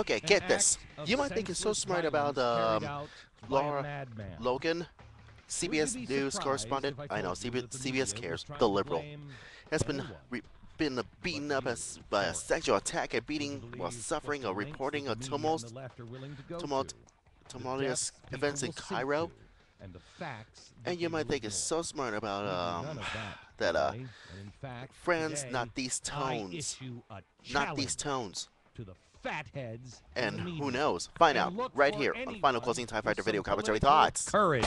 Okay, get this. You might think it's so smart about Laura Logan, CBS News correspondent. I know CBS cares. The liberal has been beaten up by a sexual attack and beating while suffering or reporting a tumult, tumultuous events in Cairo. And you might think it's so smart about that friends, not these tones, not these tones. And who knows? Find out right here on Final Closing TimeFactor Video Commentary Thoughts. Courage.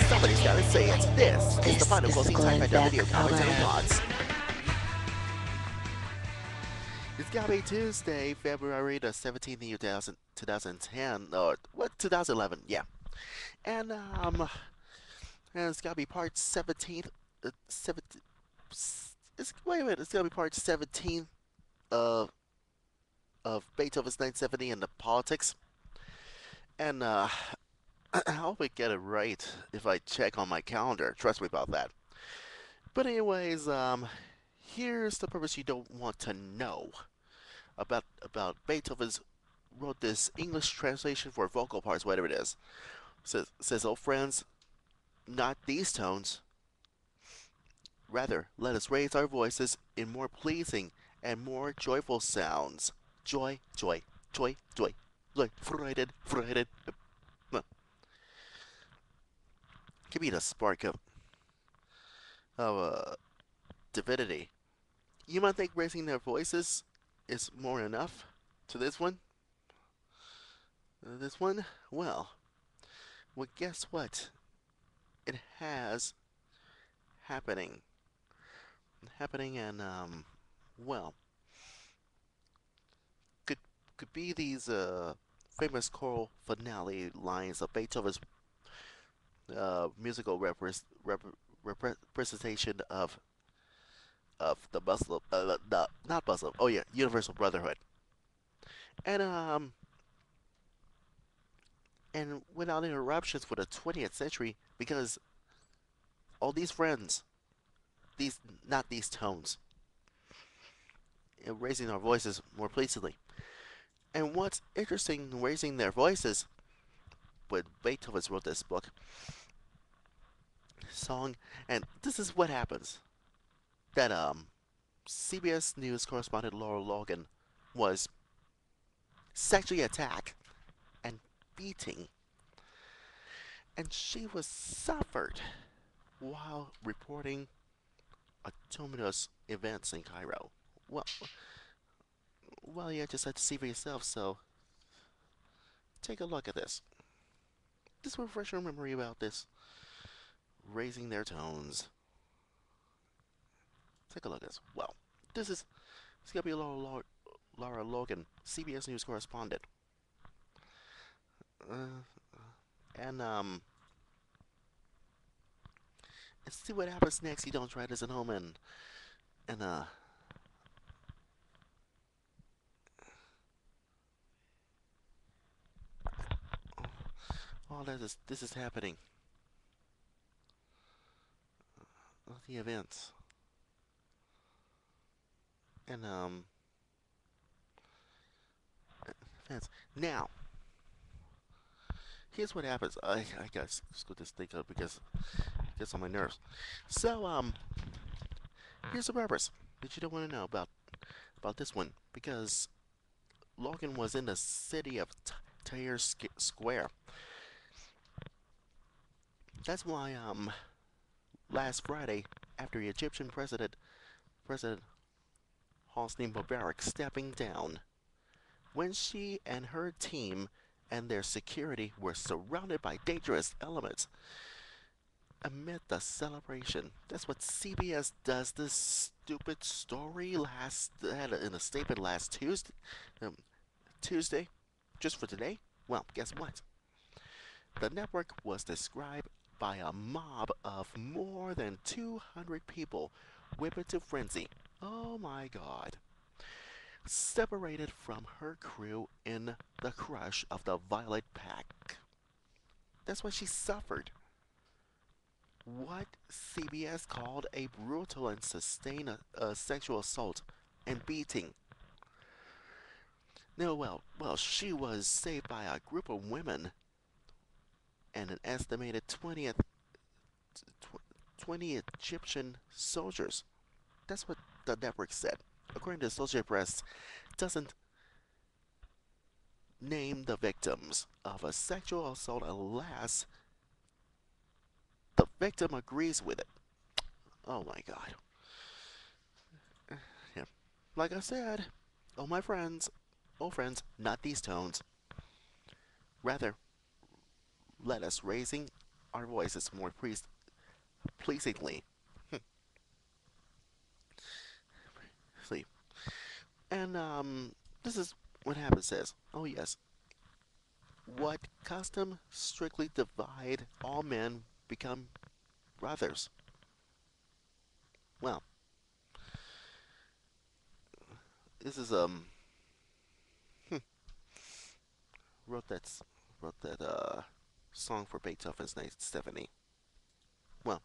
Somebody's gotta say it. This is the Final Closing TimeFactor Video Commentary Thoughts. It's gotta be Tuesday, February the 17th, 2010, or what, 2011, yeah. And it's gotta be part 17th, 17, wait a minute, it's gotta be part 17th of Beethoven's 970 and the politics. And I hope I get it right if I check on my calendar. Trust me about that. But anyways, here's the purpose you don't want to know about Beethoven's wrote this English translation for vocal parts, whatever it is. Says, oh friends, not these tones. Rather, let us raise our voices in more pleasing and more joyful sounds. Joy, joy, joy, joy, joy, Freude, Freude. Give me the spark of divinity. You might think raising their voices is more enough to this one. Well, guess what? It has happening, and well, could be these famous choral finale lines of Beethoven's musical representation of the Muslim, not Muslim. Oh yeah, Universal Brotherhood, and without interruptions for the 20th century, because all these friends, not these tones, raising our voices more pleasantly. And what's interesting in raising their voices, when Beethoven wrote this book, song, and this is what happens. That CBS News correspondent Laura Logan was sexually attacked and beating, and she was suffered while reporting a tumultuous events in Cairo. Well, you just have to see for yourself. So take a look at this. Just refresh your memory about this raising their tones. Take a look at this. Well, it's gonna be Laura Logan, CBS News correspondent. And let's see what happens next. You don't try this at home, and all this is happening. All the events. And fans. Now, here's what happens. I gotta screw this thing up because it gets on my nerves. So here's the purpose that you don't want to know about this one, because Logan was in the city of Tahrir Square. That's why last Friday, after the Egyptian President Hosni Mubarak stepping down, when she and her team and their security were surrounded by dangerous elements amid the celebration. That's what CBS does. This stupid story had in a statement last Tuesday, just for today. Well, guess what? The network was described by a mob of more than 200 people whipped into frenzy. Oh my God. separated from her crew in the crush of the Violet Pack. That's what she suffered. What CBS called a brutal and sustained sexual assault and beating. No, she was saved by a group of women and an estimated 20 Egyptian soldiers. That's what the network said. According to the Associated Press, doesn't name the victims of a sexual assault unless the victim agrees with it. Oh my God. Yeah. Like I said, oh my friends, oh friends, not these tones. Rather, let us raising our voices more pleasingly. See, and this is what happens. Says, oh yes, what custom strictly divide all men become brothers. Well, this is wrote that wrote that song for Beethoven's Night Symphony. Well,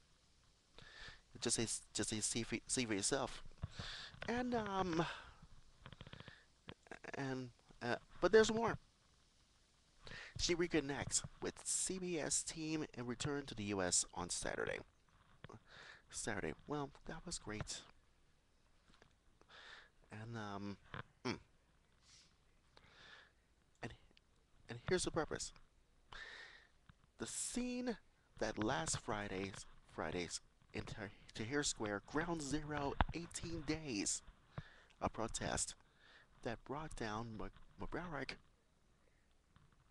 see for yourself. And and but there's more. She reconnects with CBS team and returned to the U.S. on Saturday. Well, that was great. And mm, and and here's the purpose. The scene that last Fridays in Tahrir Square, Ground Zero, 18 days. A protest that brought down Mubarak,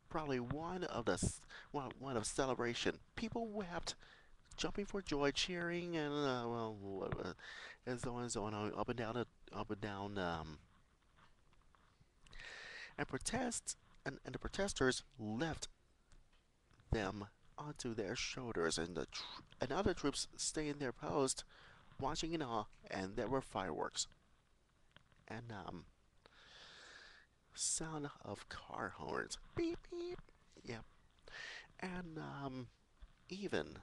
probably one of celebration. People wept, jumping for joy, cheering, and and so on and so on, up and down, and and the protesters left them onto their shoulders, and and other troops stay in their post, watching in awe. And there were fireworks and sound of car horns, beep beep, yeah, and even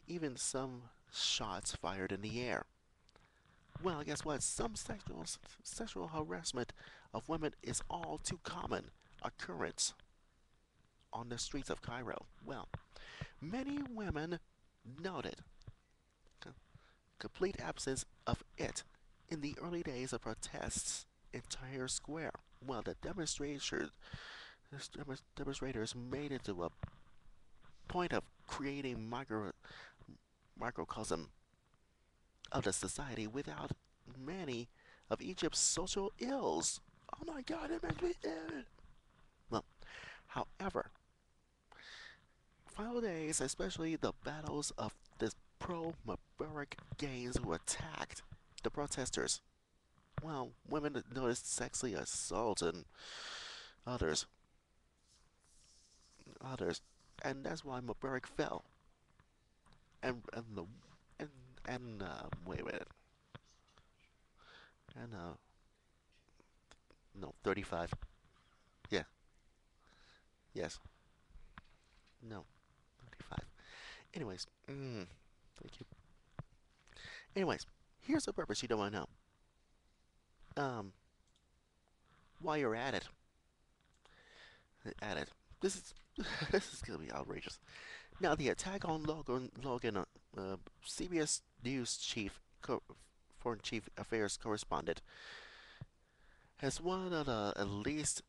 even some shots fired in the air. Well, guess what? Some sexual harassment of women is all too common occurrence on the streets of Cairo. Well, many women noted complete absence of it in the early days of protests in Tahrir Square. Well, the demonstrators made it to a point of creating microcosm of the society without many of Egypt's social ills. Oh my God, it makes me ill. Well, however, final days, especially the battles of the pro-Mubarak gangs who attacked the protesters. Well, women noticed sexual assault and others, others, and that's why Mubarak fell. And the and wait a minute, and no, 35. Yeah, yes, no, 35. Anyways, thank you. Anyways, here's the purpose you don't want to know. While you're at it, this is this is gonna be outrageous. Now, the attack on Logan, CBS News foreign chief affairs correspondent, has one of the at least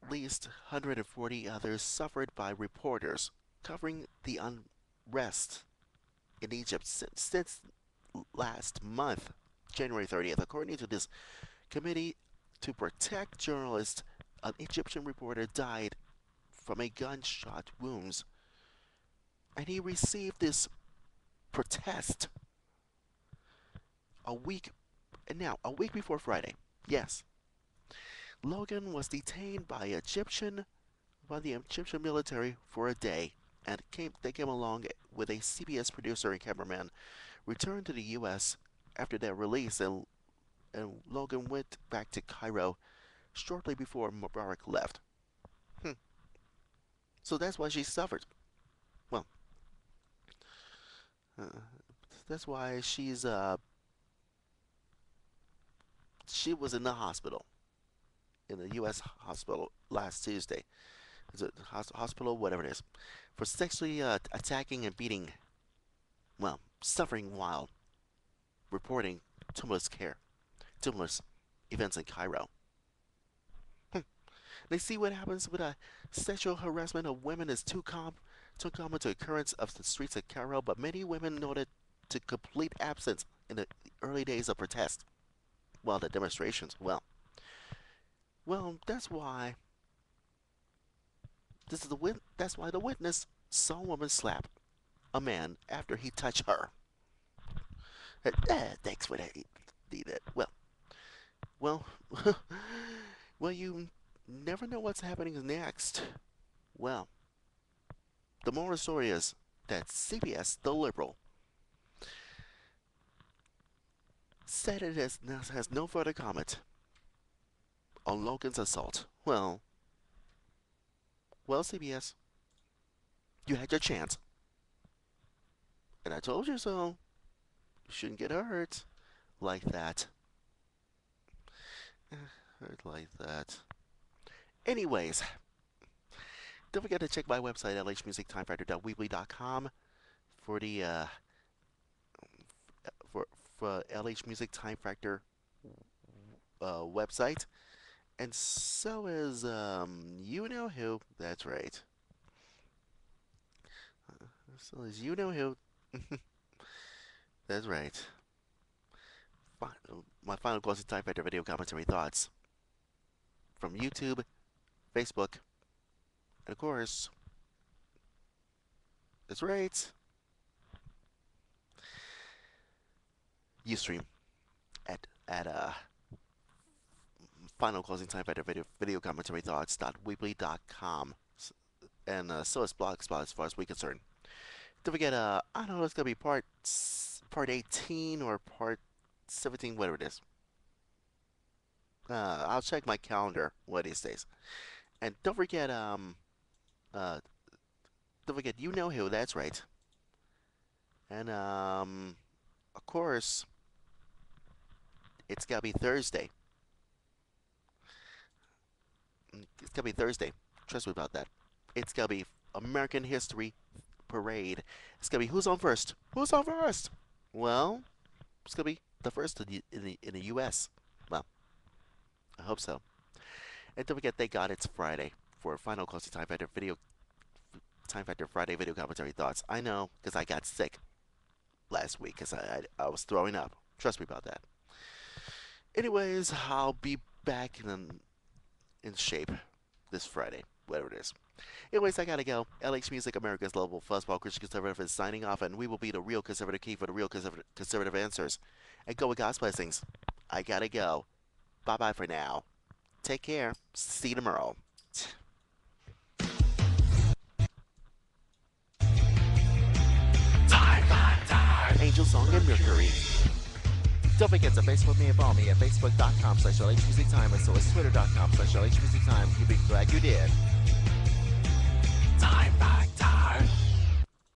140 others suffered by reporters covering the unrest in Egypt since last month, January 30th. According to this committee to protect journalists, an Egyptian reporter died from a gunshot wounds, and he received this protest a week a week before Friday. Yes, Logan was detained by the Egyptian military for a day, and they came along with a CBS producer and cameraman, returned to the U.S. after their release, and Logan went back to Cairo shortly before Mubarak left. Hmm. So that's why she suffered. Well, uh, that's why she was in the hospital, in the U.S. hospital last Tuesday. Is it hospital, whatever it is, for sexually attacking and beating, well, suffering while reporting tumultuous events in Cairo. Hmm. They see what happens with a sexual harassment of women is too common to occurrence of the streets of Cairo, but many women noted to complete absence in the early days of protest. Well, the demonstrations. Well, that's why the witness saw a woman slap a man after he touched her. Thanks for that. Need that. Well, well, you never know what's happening next. Well, the moral story is that CBS, the liberal, said it has no further comment on Logan's assault. Well, CBS, you had your chance, and I told you so. You shouldn't get hurt like that. Hurt like that. Anyways, don't forget to check my website, lhmusictimefactor.weebly.com, for the for LH Music Time Factor website, and so is you know who. That's right. So is you know who. That's right. My final closing Time Factor video commentary thoughts from YouTube, Facebook, and of course, that's right, Ustream at final closing Time Factor video commentary thoughts.weebly.com, and so is Blogspot as far as we're concerned. Don't forget, I don't know, it's gonna be part 18 or part 17, whatever it is. I'll check my calendar one of these days. And uh, don't forget, you know who. That's right. And of course, it's gotta be Thursday. It's gotta be Thursday. Trust me about that. It's gotta be American History Parade. It's gonna be who's on first? Who's on first? Well, it's gonna be the first in the U.S. Well, I hope so. And don't forget, thank God it's Friday for final closing Time Factor Friday video commentary thoughts. I know because I got sick last week because I was throwing up. Trust me about that. Anyways, I'll be back in shape this Friday, whatever it is. Anyways, I gotta go. LH Music, America's Global Fuzzball Christian Conservative is signing off, and we will be the real conservative key for the real conservative answers. And go with God's blessings. I gotta go. Bye bye for now. Take care. See you tomorrow. Angel Song and Mercury. Don't forget to Facebook me and follow me at facebook.com/LHMusicTime, and so is twitter.com/LHMusicTime. You'll be glad you did.